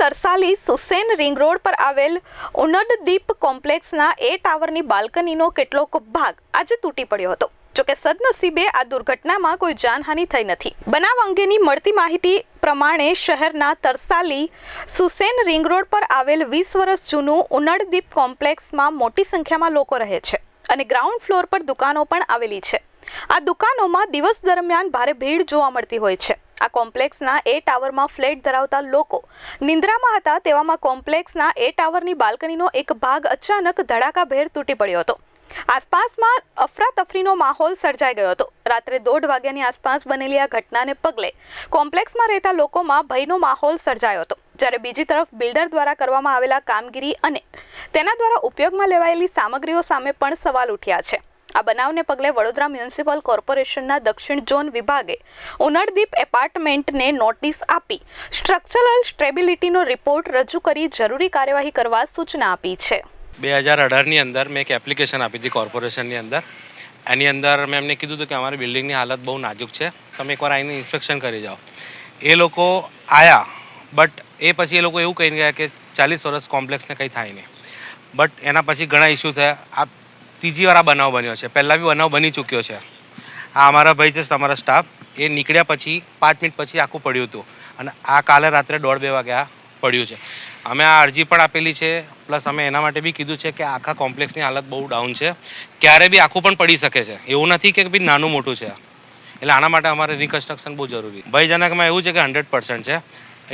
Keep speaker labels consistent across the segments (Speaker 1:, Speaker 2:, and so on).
Speaker 1: Tarsali Susen ring road પર આવેલ ઉનડદીપ કોમ્પ્લેક્સના એ ટાવરની બાલ્કનીનો કેટલોક ભાગ આજે તૂટી પડ્યો હતો। જોકે સદનસીબે આ દુર્ઘટનામાં કોઈ જાનહાનિ થઈ નથી। બનાવ અંગેની મળતી માહિતી પ્રમાણે શહેરના તરસાલી સુસેન રિંગ રોડ પર આવેલ 20 વર્ષ જૂનું ઉનડદીપ કોમ્પ્લેક્સમાં મોટી સંખ્યામાં લોકો રહે છે અને ગ્રાઉન્ડ ફ્લોર પર દુકાનો પણ આવેલી છે। આ દુકાનોમાં દિવસ દરમિયાન ભારે ભીડ જોવા મળતી હોય છે। આ કોમ્પ્લેક્સના એ ટાવરમાં ફ્લેટ ધરાવતા લોકો નિંદ્રામાં હતા। તેવામાં કોમ્પ્લેક્સના એ ટાવરની બાલ્કનીનો એક ભાગ અચાનક ધડાકાભેર તૂટી પડ્યો હતો। આસપાસમાં અફરાતફરીનો માહોલ સર્જાઈ ગયો હતો। રાત્રે 1:30 વાગ્યાની આસપાસ બનેલી આ ઘટનાને પગલે કોમ્પ્લેક્સમાં રહેતા લોકોમાં ભયનો માહોલ સર્જાયો હતો। જ્યારે બીજી તરફ બિલ્ડર દ્વારા કરવામાં આવેલા કામગીરી અને તેના દ્વારા ઉપયોગમાં લેવાયેલી સામગ્રીઓ સામે પણ સવાલ ઉઠ્યા છે। આ બનાવને પગલે વડોદરા મ્યુનિસિપલ કોર્પોરેશનના દક્ષિણ ઝોન વિભાગે ઉનડદીપ એપાર્ટમેન્ટને નોટિસ આપી સ્ટ્રક્ચરલ સ્ટેબિલિટીનો રિપોર્ટ રજૂ કરી જરૂરી કાર્યવાહી કરવા સૂચના આપી છે।
Speaker 2: 2018ની અંદર મેં એક એપ્લિકેશન આપી હતી કોર્પોરેશનની અંદર। એની અંદર મેં એમને કીધું હતું કે અમારી બિલ્ડિંગની હાલત બહુ નાજુક છે, તમે એકવાર આવીને ઇન્સ્પેક્શન કરી જાઓ। એ લોકો આવ્યા, બટ એ પછી એ લોકો એવું કહીને ગયા કે 40 વર્ષ કોમ્પ્લેક્સને કંઈ થાય નહીં। બટ એના પછી ઘણા ઇસ્યુ થયા। આ ત્રીજી વાર આ બનાવ બન્યો છે, પહેલાં બી બનાવ બની ચૂક્યો છે। આ અમારા ભાઈ છે, તમારા સ્ટાફ, એ નીકળ્યા પછી 5 મિનિટ પછી આખું પડ્યું હતું અને આ કાલે રાત્રે 1:30-2 વાગ્યા પડ્યું છે। અમે આ અરજી પણ આપેલી છે, પ્લસ અમે એના માટે બી કીધું છે કે આખા કોમ્પ્લેક્સની હાલત બહુ ડાઉન છે, ક્યારે બી આખું પણ પડી શકે છે, એવું નથી કે બી નાનું મોટું છે। એટલે આના માટે અમારે રિકન્સ્ટ્રક્શન બહુ જરૂરી। ભયજનકમાં એવું છે કે 100% છે।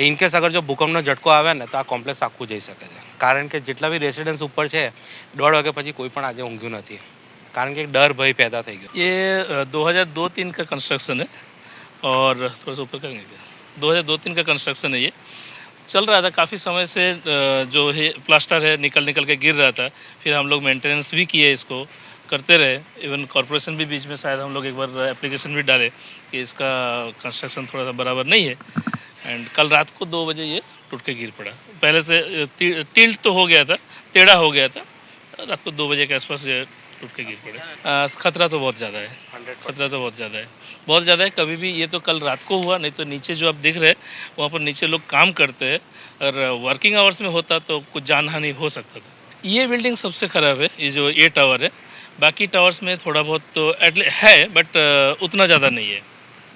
Speaker 2: ઇનકેસ અગર જો ભૂકંપનો ઝટકો આવે ને તો આ કોમ્પ્લેક્સ આખું જઈ શકે છે, કારણ કે જેટલા બી રેસિડેન્સ ઉપર છે 1:30 વાગ્યા પછી કોઈ પણ આજે ઊંઘ્યું નથી, કારણ કે એક ડર ભય पैदा થઈ ગયો।
Speaker 3: ये 2002-3 का कंस्ट्रक्शन है और थोड़ा सा ऊपर करेंगे क्या, 2002-3 का कंस्ट्रक्शन है। ये चल रहा था काफ़ी समय से, जो है प्लास्टर है निकल के गिर रहा था। फिर हम लोग मेंटेनेंस भी किए, इसको करते रहे। इवन कॉरपोरेशन भी बीच में शायद हम लोग एक बार एप्लीकेशन भी डाले कि इसका कंस्ट्रक्शन थोड़ा सा बराबर नहीं है। एंड कल रात को 2 बजे ये टूट के गिर पड़ा। पहले से टिल्ट तो हो गया था, टेढ़ा हो गया था, रात को 2 बजे के आसपास ये टूट के गिर पड़ा। खतरा तो बहुत ज़्यादा है, खतरा तो बहुत ज़्यादा है, बहुत ज़्यादा है। कभी भी ये तो कल रात को हुआ, नहीं तो नीचे जो आप दिख रहे हैं वहाँ पर नीचे लोग काम करते हैं, और वर्किंग आवर्स में होता तो कुछ जान हानि हो सकता था। ये बिल्डिंग सबसे ख़राब है, ये जो ये टावर है। बाकी टावर्स में थोड़ा बहुत तो है, बट उतना ज़्यादा नहीं है।